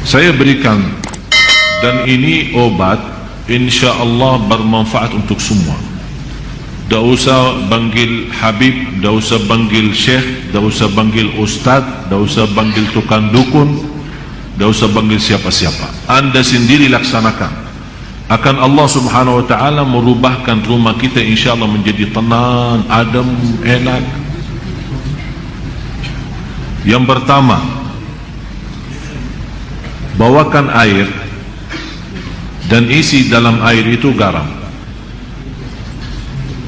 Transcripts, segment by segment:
saya berikan, dan ini obat insya Allah bermanfaat untuk semua. Tak usah panggil Habib, tak usah panggil Syekh, tak usah panggil Ustaz, tak usah panggil tukang dukun, tak usah panggil siapa-siapa. Anda sendiri laksanakan. Akan Allah subhanahu wa ta'ala merubahkan rumah kita insya Allah menjadi tenang, adem, enak. Yang pertama, bawakan air dan isi dalam air itu garam.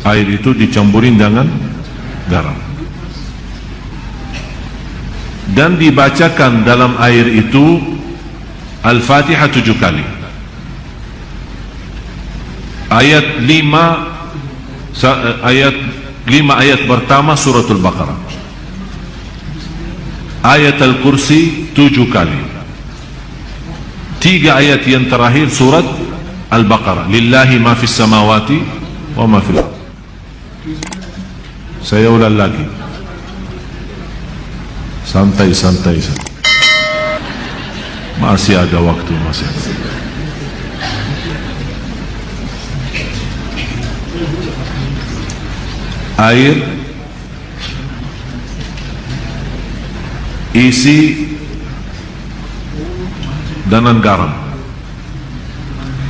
Air itu dicampurin dengan garam dan dibacakan dalam air itu Al-Fatihah 7 kali. Ayat 5 ayat pertama suratul Baqarah, ayat Al-Kursi 7 kali, 3 ayat yang terakhir surat Al-Baqarah, lillahi ma fis samawati wa ma fil ardh. Saya ulang lagi, santai-santai, masih ada waktu, masih ada. Air, isi dengan garam,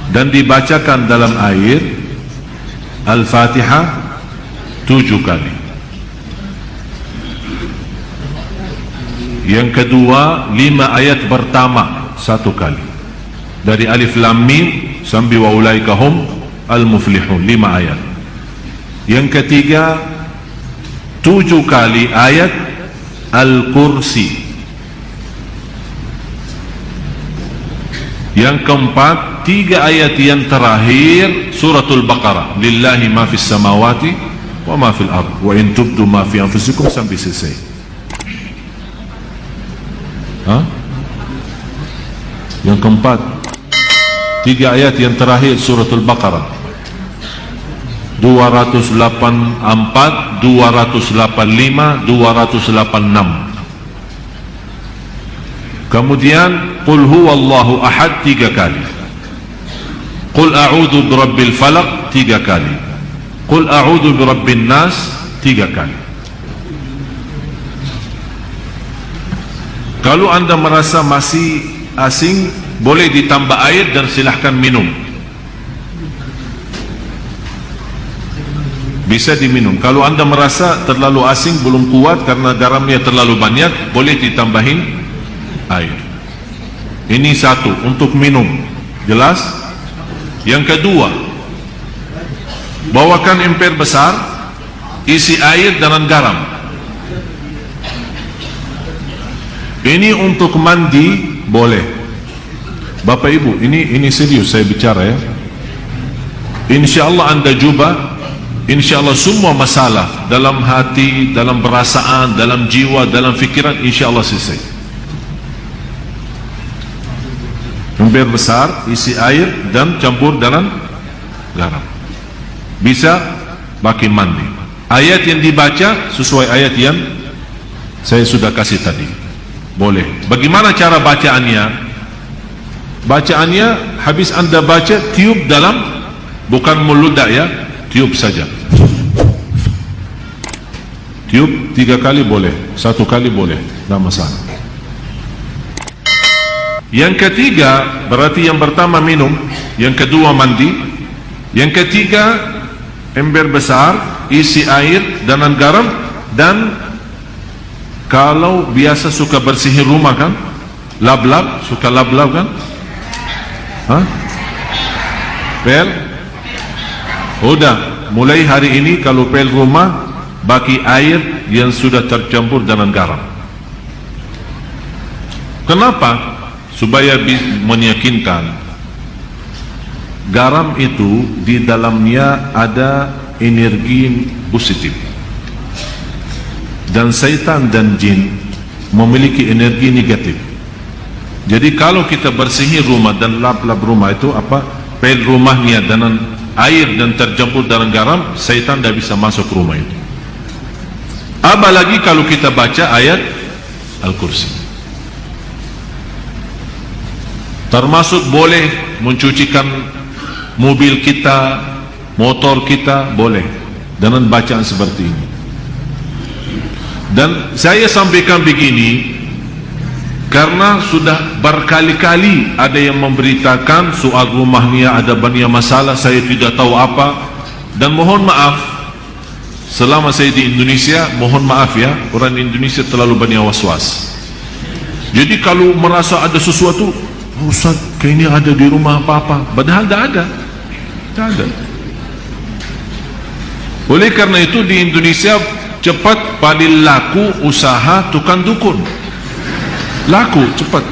dan dibacakan dalam air Al-Fatihah 7 kali. Yang kedua, 5 ayat pertama 1 kali, dari Alif Lam Mim sampai wa ulaika hum al-muflihun, 5 ayat. Yang ketiga, 7 kali ayat Al-Kursi. Yang keempat, 3 ayat yang terakhir suratul Baqarah, lillahi ma fis samawati wa ma fil ardh wa in tubdu ma fi anfusikum, sampai selesai. Yang keempat, 3 ayat yang terakhir suratul Baqarah, 284, 285, 286. Kemudian qul huwallahu ahad 3 kali, qul a'udzu birabbil falaq 3 kali, qul a'udzu birabbin nas 3 kali. Kalau anda merasa masih asing, boleh ditambah air dan silahkan minum. Bisa diminum. Kalau anda merasa terlalu asing, belum kuat karena garamnya terlalu banyak, boleh ditambahin air. Ini satu, untuk minum. Jelas? Yang kedua, bawakan emper besar, isi air dengan garam. Ini untuk mandi boleh. Bapak Ibu, ini serius saya bicara ya. InsyaAllah anda cuba, InsyaAllah semua masalah dalam hati, dalam perasaan, dalam jiwa, dalam fikiran, InsyaAllah selesai. Ember besar, isi air dan campur dengan garam. Bisa pakai mandi. Ayat yang dibaca sesuai ayat yang saya sudah kasih tadi. Boleh. Bagaimana cara bacaannya? Bacaannya habis anda baca, tiup dalam, bukan meludak ya, tiup saja. Tiup 3 kali boleh, 1 kali boleh, tidak masalah. Yang ketiga, berarti yang pertama minum, yang kedua mandi, yang ketiga ember besar, isi air dengan garam. Dan kalau biasa suka bersihin rumah kan, lap-lap, suka lap-lap kan? Pel? Udah, mulai hari ini kalau pel rumah, bagi air yang sudah tercampur dengan garam. Kenapa? Supaya meyakinkan garam itu di dalamnya ada energi positif, dan syaitan dan jin memiliki energi negatif. Jadi kalau kita bersihin rumah dan lap-lap rumah itu pel rumahnya dengan air dan tercampur dengan garam, syaitan tidak bisa masuk rumah itu. Apalagi kalau kita baca ayat Al-Kursi. Termasuk boleh mencucikan mobil kita, motor kita, boleh dengan bacaan seperti ini. Dan saya sampaikan begini karena sudah berkali-kali ada yang memberitakan soal rumahnya ada banyak masalah, saya tidak tahu apa. Dan mohon maaf, selama saya di Indonesia, mohon maaf ya, orang Indonesia terlalu banyak was-was. Jadi kalau merasa ada sesuatu, Ustaz, kayaknya ada di rumah apa-apa, padahal tidak ada. Tidak ada. Oleh karena itu di Indonesia cepat paling laku usaha tukang dukun. Laku cepat.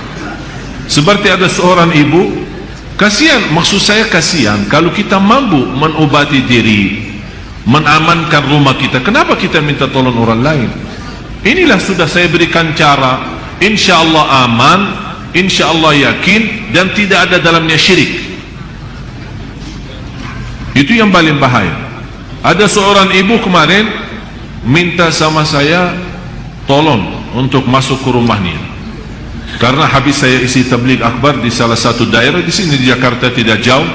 Seperti ada seorang ibu, kasihan, maksud saya kasihan kalau kita mampu menobati diri, menamankan rumah kita, kenapa kita minta tolong orang lain? Inilah sudah saya berikan cara, insya Allah aman, insya Allah yakin, dan tidak ada dalamnya syirik. Itu yang paling bahaya. Ada seorang ibu kemarin minta sama saya tolong untuk masuk ke rumahnya, karena habis saya isi tabligh akbar di salah satu daerah di sini di Jakarta tidak jauh,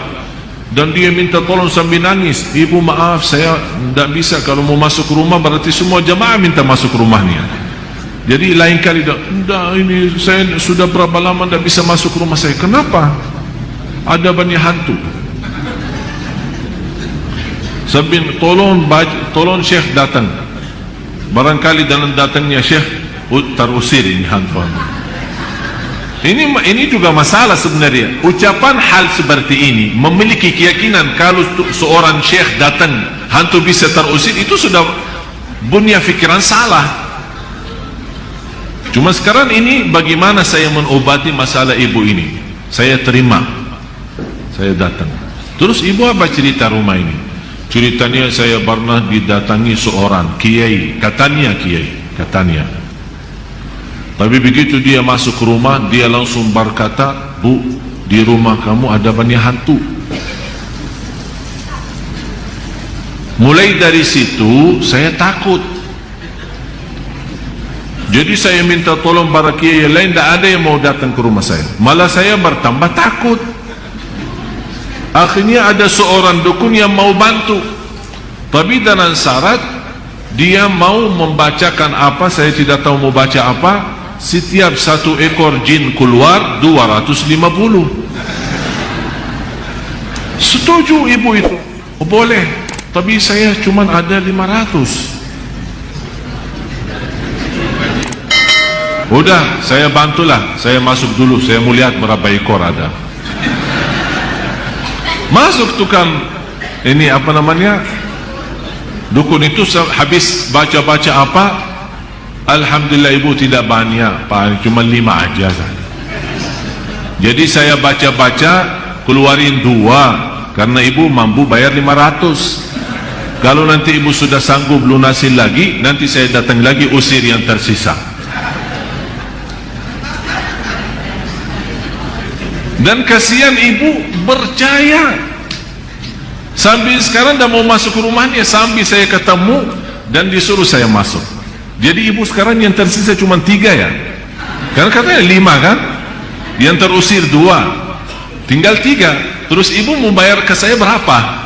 dan dia minta tolong sambil nangis, ibu maaf saya tidak bisa, kalau mau masuk ke rumah berarti semua jamaah minta masuk ke rumahnya. Jadi lain kali tidak, ini saya sudah berapa lama tidak bisa masuk ke rumah saya. Kenapa? Ada banyak hantu. Sambil tolong Syekh datang, barangkali dalam datangnya Syekh terusir ini hantu. Ini juga masalah sebenarnya. Ucapan hal seperti ini, memiliki keyakinan kalau seorang syekh datang hantu bisa terusir, itu sudah punya fikiran salah. Cuma sekarang ini bagaimana saya mengobati masalah ibu ini? Saya terima, saya datang. Terus ibu apa cerita rumah ini? Ceritanya saya pernah didatangi seorang kiai, katanya tapi begitu dia masuk ke rumah, dia langsung berkata, Bu, di rumah kamu ada banyak hantu. Mulai dari situ saya takut. Jadi saya minta tolong para kiai lain, tidak ada yang mau datang ke rumah saya. Malah saya bertambah takut. Akhirnya ada seorang dukun yang mau bantu, tapi dengan syarat dia mau membacakan apa, saya tidak tahu mau baca apa. Setiap satu ekor jin keluar 250. Setuju ibu itu? Oh, boleh, tapi saya cuma ada 500. Udah, saya bantulah, saya masuk dulu, saya mau lihat berapa ekor ada. Masuk tukang ini apa namanya, dukun itu, habis baca-baca apa, alhamdulillah ibu tidak banyak, cuma 5 aja saja. Jadi saya baca-baca keluarin 2 karena ibu mampu bayar 500. Kalau nanti ibu sudah sanggup lunasin lagi, nanti saya datang lagi usir yang tersisa. Dan kasihan ibu percaya. Sambil sekarang dah mau masuk ke rumahnya, sambil saya ketemu dan disuruh saya masuk. Jadi ibu sekarang yang tersisa cuma 3 ya, karena katanya 5 kan, yang terusir 2, tinggal 3. Terus ibu mau bayar ke saya berapa?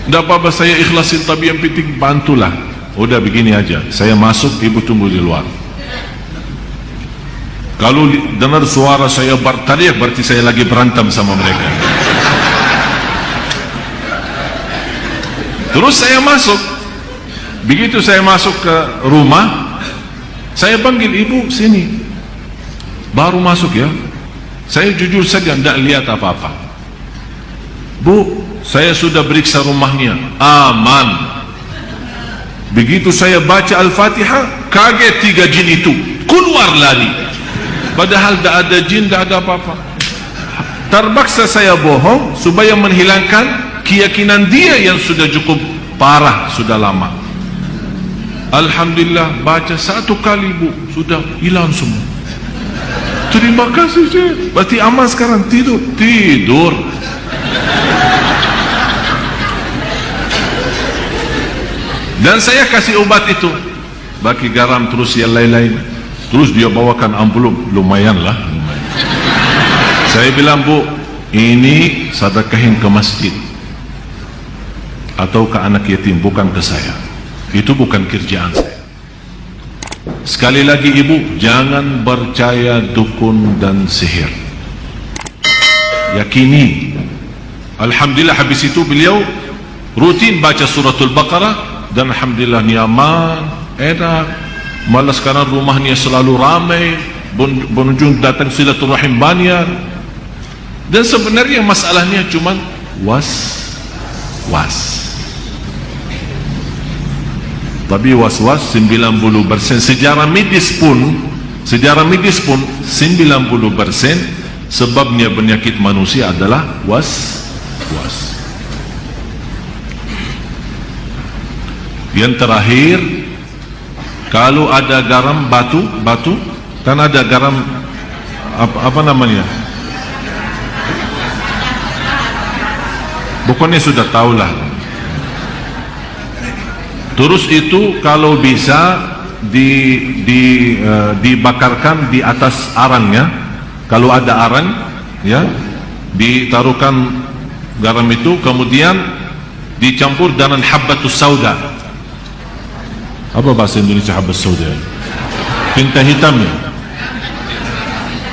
Tidak apa-apa, saya ikhlasin, tapi yang penting bantulah. Udah begini aja, saya masuk, ibu tunggu di luar. Kalau dengar suara saya berteriak, berarti saya lagi berantem sama mereka. Terus saya masuk. Begitu saya masuk ke rumah, saya panggil ibu, sini. Baru masuk ya, saya jujur saja tidak lihat apa-apa. Bu, saya sudah periksa rumahnya, aman. Begitu saya baca Al-Fatihah, kaget 3 jin itu keluar lari. Padahal tidak ada jin, tidak ada apa-apa. Terpaksa saya bohong supaya menghilangkan keyakinan dia yang sudah cukup parah, sudah lama. Alhamdulillah, baca 1 kali bu, sudah hilang semua. Terima kasih Syekh. Berarti aman sekarang, tidur. Dan saya kasih obat itu, bagi garam terus yang lain-lain. Terus dia bawakan amplop, lumayan lah. Saya bilang, Bu, ini sedekahin ke masjid atau ke anak yatim, bukan ke saya. Itu bukan kerjaan saya. Sekali lagi ibu, jangan percaya dukun dan sihir. Yakini. Alhamdulillah, habis itu beliau rutin baca suratul Baqarah, dan alhamdulillah nyaman, enak. Malah sekarang rumahnya selalu ramai, pengunjung datang silaturahim banyak. Dan sebenarnya masalahnya cuma was-was. Tapi was-was 90%. Sejarah medis pun 90% sebabnya penyakit manusia adalah was-was. Yang terakhir, kalau ada garam batu, kan ada garam apa namanya? Bukannya sudah tahulah. Terus itu kalau bisa dibakarkan di atas arangnya. Kalau ada arang, ya, ditaruhkan garam itu, kemudian dicampur dengan habbatus sauda. Apa bahasa Indonesia habbatus sauda? Tinta hitam ya?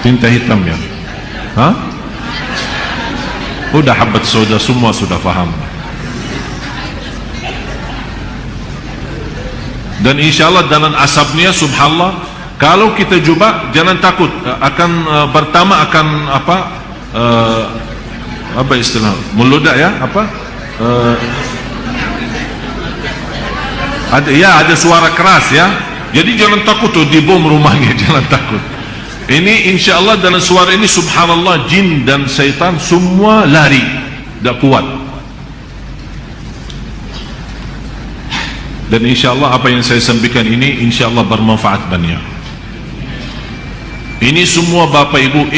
Tinta hitam ya? Hah? Udah habbatus sauda, semua sudah faham. Dan insyaAllah dengan asapnya, subhanallah, kalau kita coba, jangan takut. Akan pertama akan apa istilah, meludak ya, ada suara keras ya. Jadi jangan takut tuh dibom rumahnya, jangan takut. Ini insyaAllah dengan suara ini, subhanallah, jin dan syaitan semua lari, tak kuat. Dan insyaAllah apa yang saya sampaikan ini insyaAllah bermanfaat banyak. Ini semua Bapak Ibu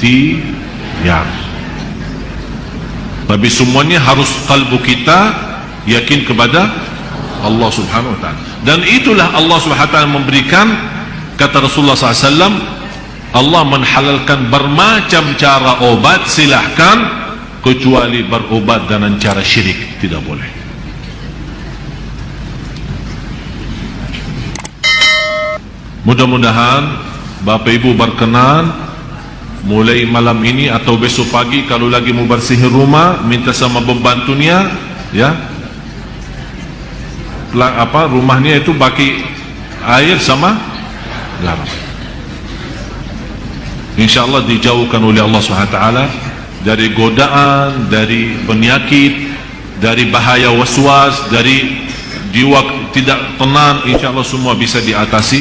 ikhtiar, tapi semuanya harus kalbu kita yakin kepada Allah subhanahu wa ta'ala. Dan itulah Allah subhanahu wa ta'ala memberikan, kata Rasulullah SAW, Allah menghalalkan bermacam cara obat, silahkan, kecuali berobat dengan cara syirik, tidak boleh. Mudah-mudahan Bapak Ibu berkenan mulai malam ini atau besok pagi, kalau lagi mau bersihin rumah, minta sama pembantunya, ya, rumahnya itu bagi air sama garam. InsyaAllah dijauhkan oleh Allah SWT dari godaan, dari penyakit, dari bahaya waswas, dari jiwa tidak tenang. InsyaAllah semua bisa diatasi.